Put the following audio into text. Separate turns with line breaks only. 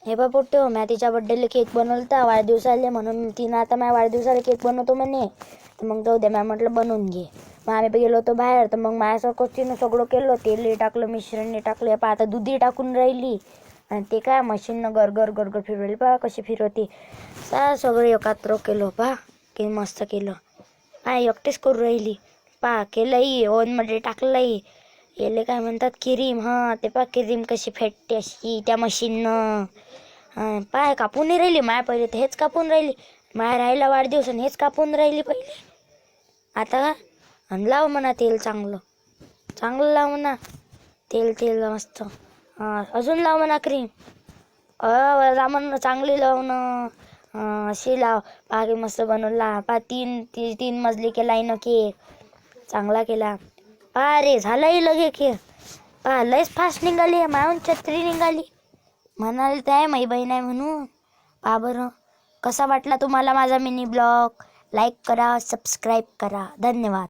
हे बा पोट्टे, मी तिच्या बड्डेला केक बनवलता वाढदिवसाले, म्हणून तिनं आता माझ्या वाढदिवसाला केक बनवतो म्हणे. तर मग जाऊ दे, मी म्हटलं बनवून घे. मग आम्ही गेलो होतो बाहेर, तर मग माझ्यासारखंच तिनं सगळं केलं. तेलही टाकलं, मिश्रणही टाकलं, पहा आता दूधही टाकून राहिली. आणि ते काय मशीननं गरगर गरगर फिरवली, पहा कशी फिरवते. सगळं एकात्र केलं, पहा की मस्त केलं. एकटेच करू राहिली. पहा केलंही, ओव्हनमध्ये टाकलंही. याले काय म्हणतात क्रीम. ते पहा क्रीम कशी फेटते अशी त्या मशीननं. पाय कापून नाही राहिली माया, पहिले तर हेच कापून राहिली. माया राहिला वाढदिवस आणि हेच कापून राहिली पहिले. आता का आणि लाव म्हणा तेल चांगलं चांगलं लाव म्हणा तेल मस्त. अजून लाव म्हणा क्रीम. रामन चांगली लावणं. अशी लाव. पागे मस्त बनवला. तीन मजली केला ना केक. चांगला केला. रे झालाही लगे केक. लयच फास्ट निघाली. मायून छत्री निघाली. म्हणाले ते माई बहीण आहे म्हणून. बरं कसा वाटला तुम्हाला माझा मिनी ब्लॉग. लाईक करा, सबस्क्राईब करा. धन्यवाद.